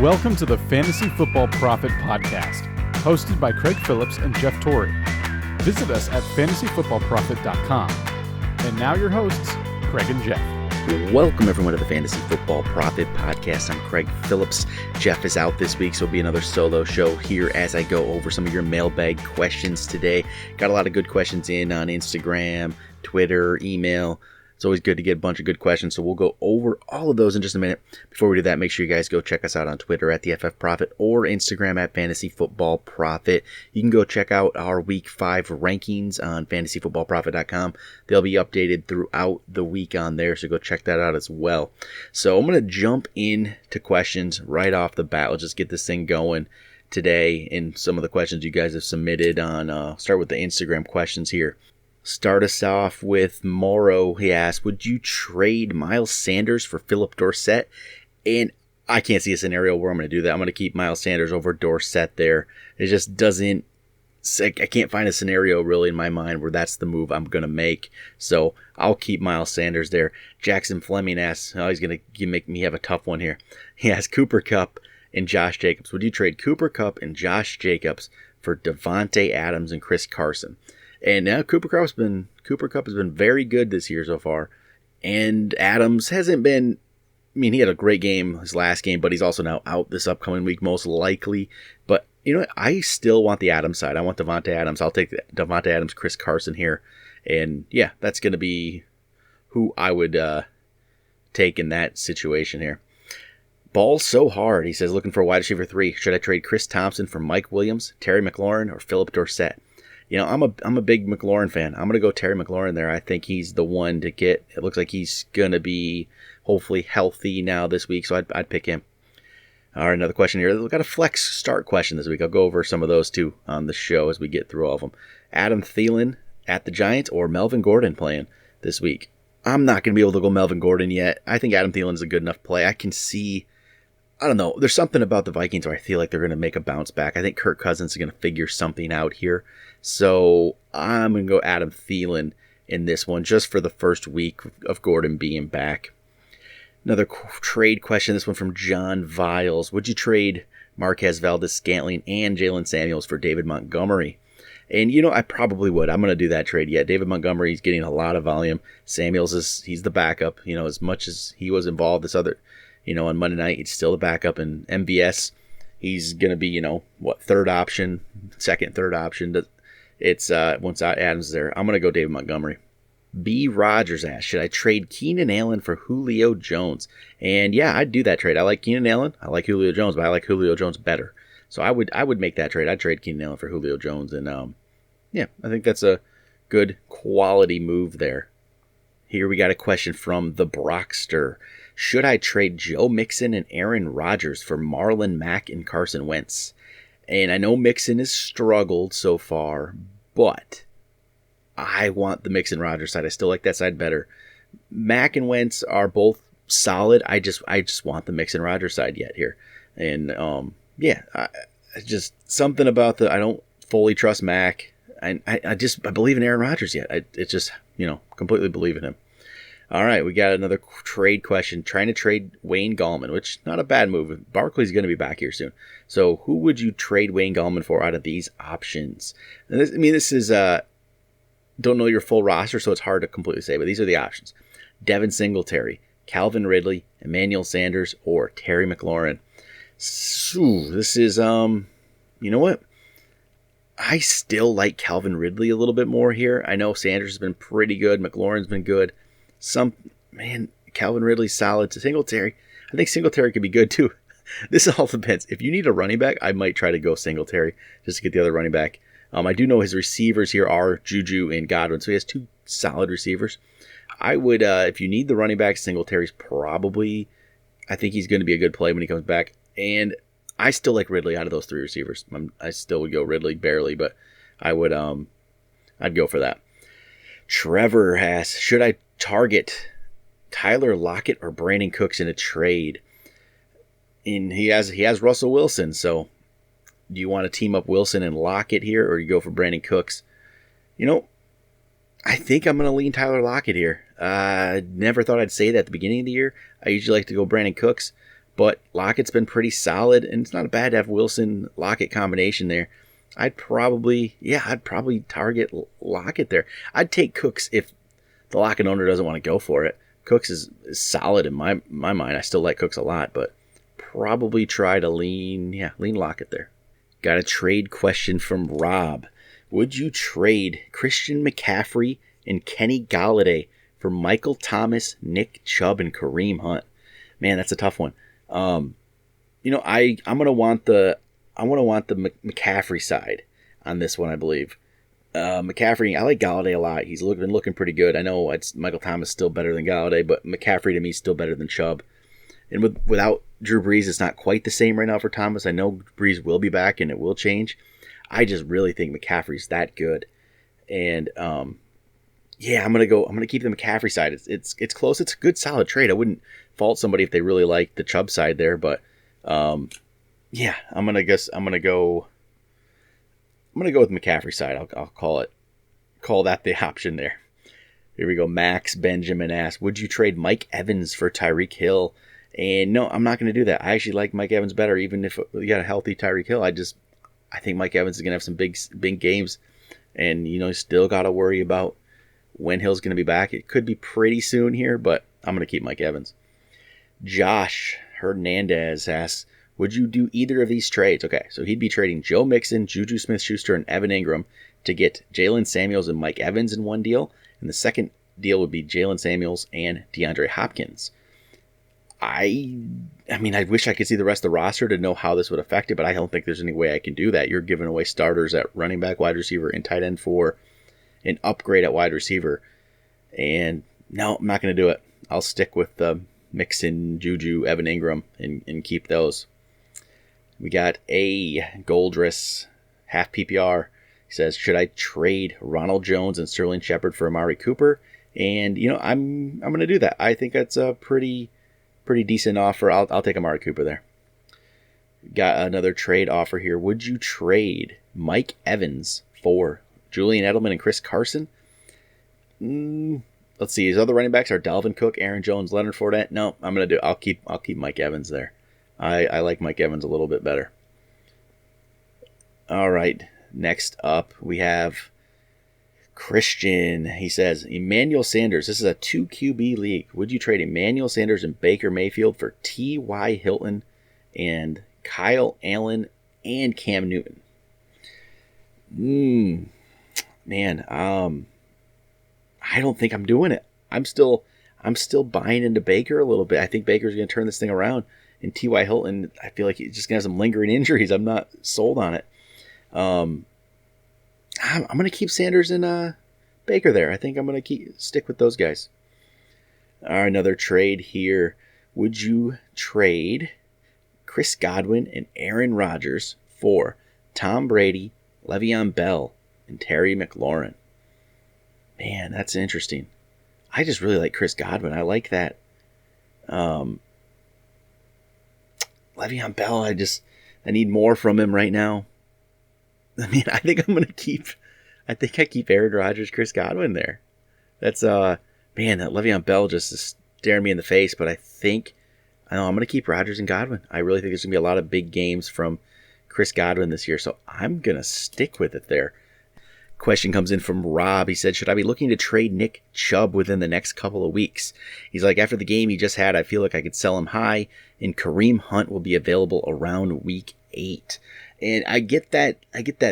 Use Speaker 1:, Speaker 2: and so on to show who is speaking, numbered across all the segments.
Speaker 1: Welcome to the Fantasy Football Prophet Podcast, hosted by Craig Phillips and Jeff Torrey. Visit us at fantasyfootballprophet.com. And now your hosts, Craig and Jeff.
Speaker 2: Welcome everyone to the Fantasy Football Prophet Podcast. I'm Craig Phillips. Jeff is out this week, so it'll be another solo show here as I go over some of your mailbag questions today. Got a lot of good questions in on Instagram, Twitter, email. It's always good to get a bunch of good questions, so we'll go over all of those in just a minute. Before we do that, make sure you guys go check us out on Twitter at the FF Prophet or Instagram at Fantasy Football Prophet. You can go check out our Week 5 rankings on fantasyfootballprophet.com. They'll be updated throughout the week on there, so go check that out as well. So I'm going to jump into questions right off the bat. We'll just get this thing going today in some of the questions you guys have submitted on. Start with the Instagram questions here. Start us off with Morrow. He asked, would you trade Miles Sanders for Phillip Dorsett? And I can't see a scenario where I'm going to do that. I'm going to keep Miles Sanders over Dorsett there. It just doesn't, I can't find a scenario really in my mind where that's the move I'm going to make. So I'll keep Miles Sanders there. Jackson Fleming asks, he's going to make me have a tough one here. He asks Cooper Kupp and Josh Jacobs. Would you trade Cooper Kupp and Josh Jacobs for Devontae Adams and Chris Carson? And now Cooper Kupp has been very good this year so far. And Adams hasn't been, he had a great game his last game, but he's also now out this upcoming week most likely. But you know what? I still want the Adams side. I want Devontae Adams. I'll take Devontae Adams, Chris Carson here. And yeah, that's going to be who I would take in that situation here. Ball so hard. He says, looking for a wide receiver 3. Should I trade Chris Thompson for Mike Williams, Terry McLaurin, or Phillip Dorsett? You know, I'm a big McLaurin fan. I'm going to go Terry McLaurin there. I think he's the one to get. It looks like he's going to be hopefully healthy now this week, so I'd pick him. All right, another question here. We've got a flex start question this week. I'll go over some of those too on the show as we get through all of them. Adam Thielen at the Giants or Melvin Gordon playing this week? I'm not going to be able to go Melvin Gordon yet. I think Adam Thielen is a good enough play. I can see, I don't know, there's something about the Vikings where I feel like they're going to make a bounce back. I think Kirk Cousins is going to figure something out here. So I'm going to go Adam Thielen in this one just for the first week of Gordon being back. Another trade question, this one from John Viles. Would you trade Marquez Valdes-Scantling and Jalen Samuels for David Montgomery? And, you know, I probably would. I'm going to do that trade. Yeah, David Montgomery is getting a lot of volume. Samuels he's the backup. You know, as much as he was involved this other, on Monday night, he's still the backup. And MVS, he's going to be, third option, second, third option. It's once Adams is there. I'm going to go David Montgomery. B. Rogers asked, should I trade Keenan Allen for Julio Jones? And yeah, I'd do that trade. I like Keenan Allen. I like Julio Jones, but I like Julio Jones better. So I would make that trade. I'd trade Keenan Allen for Julio Jones. And yeah, I think that's a good quality move there. Here we got a question from the Brockster. Should I trade Joe Mixon and Aaron Rodgers for Marlon Mack and Carson Wentz? And I know Mixon has struggled so far, but I want the Mixon Rodgers side. I still like that side better. Mack and Wentz are both solid. I just want the Mixon Rodgers side yet here. And yeah, I just something about I don't fully trust Mack. I believe in Aaron Rodgers yet. It's just, completely believe in him. All right, we got another trade question. Trying to trade Wayne Gallman, which not a bad move. Barkley's going to be back here soon. So who would you trade Wayne Gallman for out of these options? And this is don't know your full roster, so it's hard to completely say, but these are the options. Devin Singletary, Calvin Ridley, Emmanuel Sanders, or Terry McLaurin. So this is, you know what? I still like Calvin Ridley a little bit more here. I know Sanders has been pretty good. McLaurin's been good. Calvin Ridley's solid. To Singletary, I think Singletary could be good too. This all depends. If you need a running back, I might try to go Singletary just to get the other running back. I do know his receivers here are Juju and Godwin, so he has 2 solid receivers. I would, if you need the running back, Singletary's probably, I think he's going to be a good play when he comes back. And I still like Ridley out of those 3 receivers. I still would go Ridley barely, but I would, I'd go for that. Trevor asks, should I target Tyler Lockett or Brandon Cooks in a trade? And he has Russell Wilson, so do you want to team up Wilson and Lockett here, or you go for Brandon Cooks? I think I'm going to lean Tyler Lockett here. Never thought I'd say that at the beginning of the year. I usually like to go Brandon Cooks, but Lockett's been pretty solid, and it's not bad to have Wilson-Lockett combination there. I'd probably target Lockett there. I'd take Cooks if the Lockett owner doesn't want to go for it. Cooks is solid in my mind. I still like Cooks a lot, but probably try to lean Lockett there. Got a trade question from Rob. Would you trade Christian McCaffrey and Kenny Golladay for Michael Thomas, Nick Chubb, and Kareem Hunt? Man, that's a tough one. I'm gonna want the McCaffrey side on this one, I believe. McCaffrey, I like Golladay a lot. He's been looking pretty good. I know it's Michael Thomas still better than Golladay, but McCaffrey to me is still better than Chubb. And without Drew Brees, it's not quite the same right now for Thomas. I know Brees will be back and it will change. I just really think McCaffrey's that good. And I'm gonna keep the McCaffrey side. It's close. It's a good solid trade. I wouldn't fault somebody if they really like the Chubb side there, but I'm gonna go with McCaffrey side. I'll call that the option there. Here we go. Max Benjamin asks, would you trade Mike Evans for Tyreek Hill? And no, I'm not going to do that. I actually like Mike Evans better, even if we got a healthy Tyreek Hill. I think Mike Evans is going to have some big games, and you still got to worry about when Hill's going to be back. It could be pretty soon here, but I'm going to keep Mike Evans. Josh Hernandez asks, would you do either of these trades? Okay, so he'd be trading Joe Mixon, Juju Smith-Schuster, and Evan Ingram to get Jalen Samuels and Mike Evans in one deal, and the second deal would be Jalen Samuels and DeAndre Hopkins. I wish I could see the rest of the roster to know how this would affect it, but I don't think there's any way I can do that. You're giving away starters at running back, wide receiver, and tight end for an upgrade at wide receiver. And no, I'm not going to do it. I'll stick with Mixon, Juju, Evan Ingram, and keep those. We got a Goldress, half PPR. He says, should I trade Ronald Jones and Sterling Shepard for Amari Cooper? And, I'm going to do that. I think that's a pretty decent offer. I'll take Amari Cooper there. Got another trade offer here. Would you trade Mike Evans for Julian Edelman and Chris Carson? Let's see. His other running backs are Dalvin Cook, Aaron Jones, Leonard Fournette. No, I'll keep Mike Evans there. I like Mike Evans a little bit better. All right. Next up, we have Christian. He says, Emmanuel Sanders. This is a 2 QB league. Would you trade Emmanuel Sanders and Baker Mayfield for T.Y. Hilton and Kyle Allen and Cam Newton? Man, I don't think I'm doing it. I'm still buying into Baker a little bit. I think Baker's going to turn this thing around. And T.Y. Hilton, I feel like he's just going to have some lingering injuries. I'm not sold on it. I'm going to keep Sanders and Baker there. I think I'm going to stick with those guys. All right, another trade here. Would you trade Chris Godwin and Aaron Rodgers for Tom Brady, Le'Veon Bell, and Terry McLaurin? Man, that's interesting. I just really like Chris Godwin. I like that. Le'Veon Bell, I need more from him right now. I think I keep Aaron Rodgers, Chris Godwin there. That's that Le'Veon Bell just is staring me in the face, but I'm going to keep Rodgers and Godwin. I really think there's going to be a lot of big games from Chris Godwin this year, so I'm going to stick with it there. Question comes in from Rob. He said, should I be looking to trade Nick Chubb within the next couple of weeks? He's like, after the game he just had, I feel like I could sell him high, and Kareem Hunt will be available around week 8. And I get that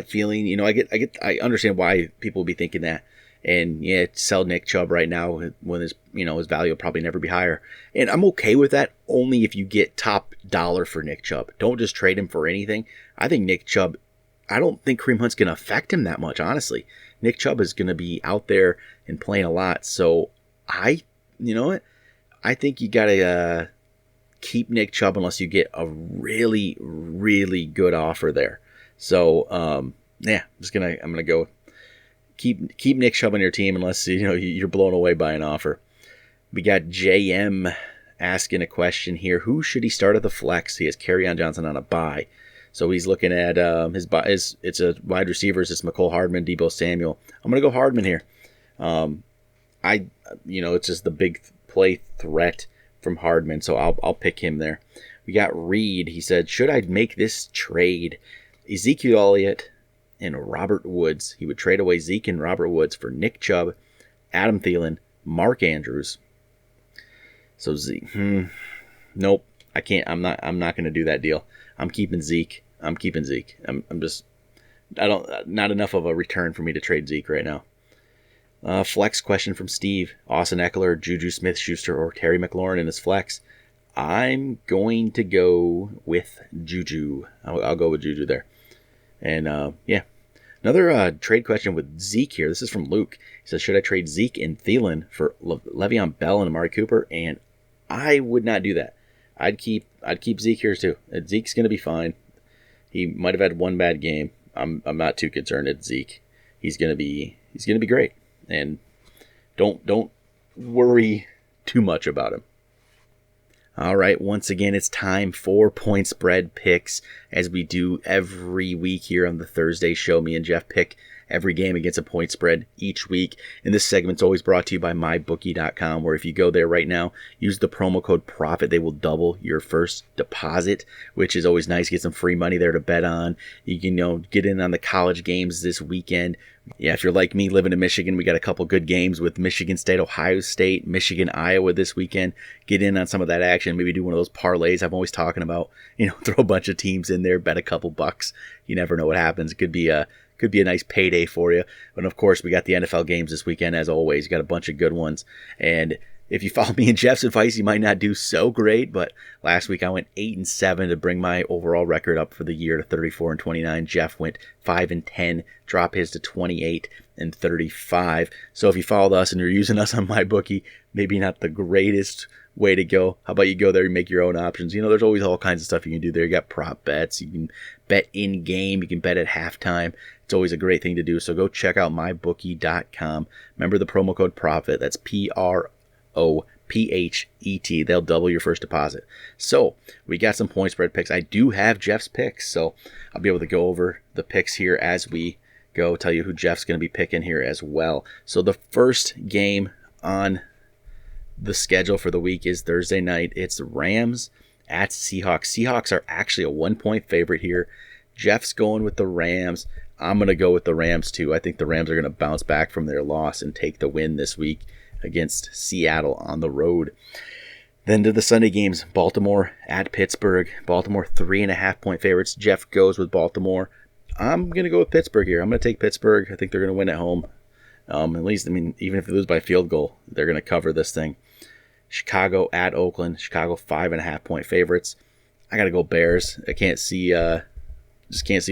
Speaker 2: feeling. I understand why people would be thinking that. And yeah, sell Nick Chubb right now when his value will probably never be higher. And I'm okay with that only if you get top dollar for Nick Chubb. Don't just trade him for anything. I think Nick Chubb, I don't think Kareem Hunt's going to affect him that much, honestly. Nick Chubb is going to be out there and playing a lot. So I think you got to keep Nick Chubb unless you get a really, really good offer there. So, I'm going to go keep Nick Chubb on your team unless, you're blown away by an offer. We got JM asking a question here. Who should he start at the flex? He has Kerryon Johnson on a bye. So he's looking at it's a wide receivers. It's McCole Hardman, Deebo Samuel. I'm going to go Hardman here. It's just the big play threat from Hardman, so I'll pick him there. We We got Reed. He said, should I make this trade? Ezekiel Elliott and Robert Woods. He would trade away Zeke and Robert Woods for Nick Chubb, Adam Thielen, Mark Andrews. So Zeke, nope, I can't. I'm not going to do that deal. I'm keeping Zeke. I'm just, not enough of a return for me to trade Zeke right now. Flex question from Steve. Austin Eckler, Juju Smith-Schuster, or Terry McLaurin in his flex. I'm going to go with Juju. I'll go with Juju there. And, yeah. Another trade question with Zeke here. This is from Luke. He says, should I trade Zeke and Thielen for Le'Veon Bell and Amari Cooper? And I would not do that. I'd keep Zeke here too. Zeke's going to be fine. He might have had one bad game. I'm not too concerned at Zeke. He's going to be great. And don't worry too much about him. All right, once again, it's time for point spread picks, as we do every week here on the Thursday show. Me and Jeff pick every game against a point spread each week. And this segment's always brought to you by mybookie.com, where if you go there right now, use the promo code PROFIT, they will double your first deposit, which is always nice. Get some free money there to bet on. You can, get in on the college games this weekend. Yeah, if you're like me, living in Michigan, we got a couple good games with Michigan State, Ohio State, Michigan, Iowa this weekend. Get in on some of that action. Maybe do one of those parlays I'm always talking about. Throw a bunch of teams in there, bet a couple bucks. You never know what happens. It could be a nice payday for you. But of course, we got the NFL games this weekend, as always. Got a bunch of good ones. And if you follow me and Jeff's advice, you might not do so great. But last week I went 8-7 to bring my overall record up for the year to 34-29. Jeff went 5-10, drop his to 28-35. So if you followed us and you're using us on MyBookie, maybe not the greatest way to go. How about you go there and make your own options? There's always all kinds of stuff you can do there. You got prop bets. You can bet in game. You can bet at halftime. It's always a great thing to do. So go check out mybookie.com. Remember the promo code PROFIT. That's PROPHET. They'll double your first deposit. So we got some point spread picks. I do have Jeff's picks, so I'll be able to go over the picks here as we go, tell you who Jeff's going to be picking here as well. So the first game on the schedule for the week is Thursday night. It's Rams at Seahawks. Seahawks are actually a 1-point favorite here. Jeff's going with the Rams. I'm going to go with the Rams too. I think the Rams are going to bounce back from their loss and take the win this week against Seattle on the road. Then to the Sunday games, Baltimore at Pittsburgh. Baltimore 3.5-point favorites. Jeff goes with Baltimore. I'm going to go with Pittsburgh here. I'm going to take Pittsburgh. I think they're going to win at home. At least, even if they lose by field goal, they're going to cover this thing. Chicago at Oakland. Chicago 5.5-point favorites. I got to go Bears. I can't see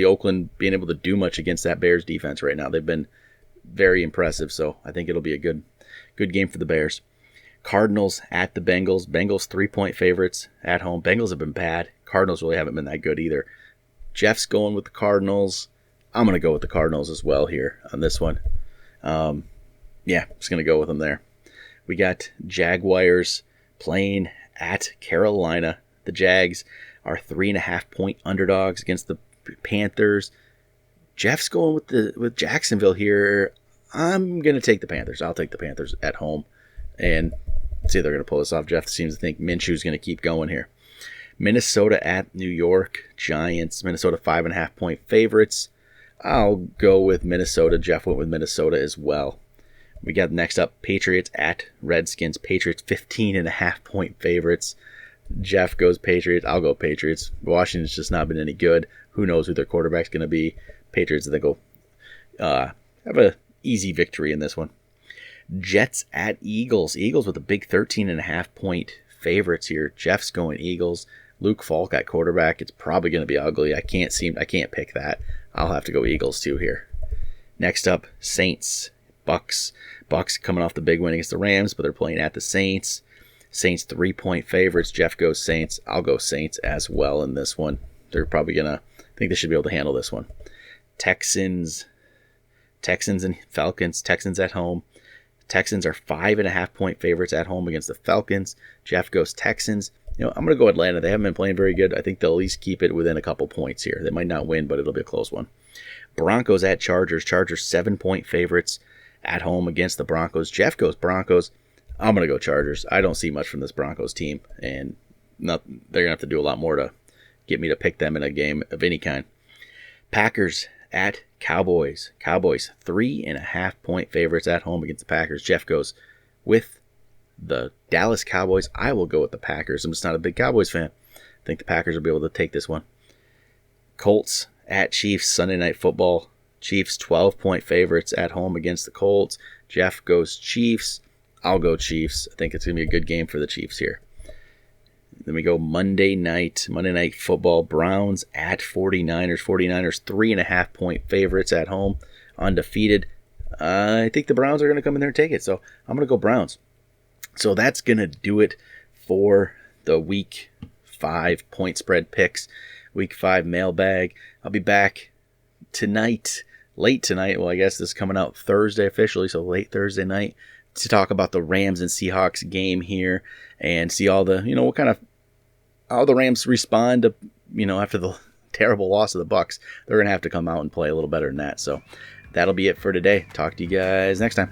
Speaker 2: Oakland being able to do much against that Bears defense right now. They've been very impressive, so I think it'll be a good game for the Bears. Cardinals at the Bengals. Bengals 3-point favorites at home. Bengals have been bad. Cardinals really haven't been that good either. Jeff's going with the Cardinals. I'm going to go with the Cardinals as well here on this one. Just going to go with them there. We got Jaguars playing at Carolina. The Jags are 3.5-point underdogs against the Panthers. Jeff's going with Jacksonville here. I'm going to take the Panthers. I'll take the Panthers at home. And see if they're going to pull this off. Jeff seems to think Minshew's going to keep going here. Minnesota at New York. Giants. Minnesota 5.5-point favorites. I'll go with Minnesota. Jeff went with Minnesota as well. We got next up Patriots at Redskins. Patriots 15.5-point favorites. Jeff goes Patriots. I'll go Patriots. Washington's just not been any good. Who knows who their quarterback's going to be. Patriots, I think, will have a easy victory in this one. Jets at Eagles. Eagles with a big 13.5-point favorites here. Jeff's going Eagles. Luke Falk at quarterback. It's probably going to be ugly. I can't pick that. I'll have to go Eagles too here. Next up, Saints. Bucks coming off the big win against the Rams, but they're playing at the Saints. Saints 3-point favorites. Jeff goes Saints. I'll go Saints as well in this one. They're probably I think they should be able to handle this one. Texans and Falcons. Texans at home. Texans are 5.5-point favorites at home against the Falcons. Jeff goes Texans. I'm going to go Atlanta. They haven't been playing very good. I think they'll at least keep it within a couple points here. They might not win, but it'll be a close one. Broncos at Chargers. Chargers 7-point favorites at home against the Broncos. Jeff goes Broncos. I'm going to go Chargers. I don't see much from this Broncos team, and they're gonna have to do a lot more to get me to pick them in a game of any kind. Packers at Cowboys. Cowboys 3.5 point favorites at home against the Packers. Jeff goes with the Dallas Cowboys. I will go with the Packers. I'm just not a big Cowboys fan. I think the Packers will be able to take this one. Colts at Chiefs. Sunday Night Football. Chiefs 12-point favorites at home against the Colts. Jeff goes Chiefs. I'll go Chiefs. I think it's going to be a good game for the Chiefs here. Then we go Monday Night Football. Browns at 49ers. 49ers 3.5 point favorites at home. Undefeated. I think the Browns are going to come in there and take it. So I'm going to go Browns. So that's going to do it for the Week 5 point spread picks. Week 5 mailbag. I'll be back tonight, late tonight. Well, I guess this is coming out Thursday officially, so late Thursday night, to talk about the Rams and Seahawks game here and see all the, what kind of, how the Rams respond to, after the terrible loss of the Bucs. They're going to have to come out and play a little better than that. So that'll be it for today. Talk to you guys next time.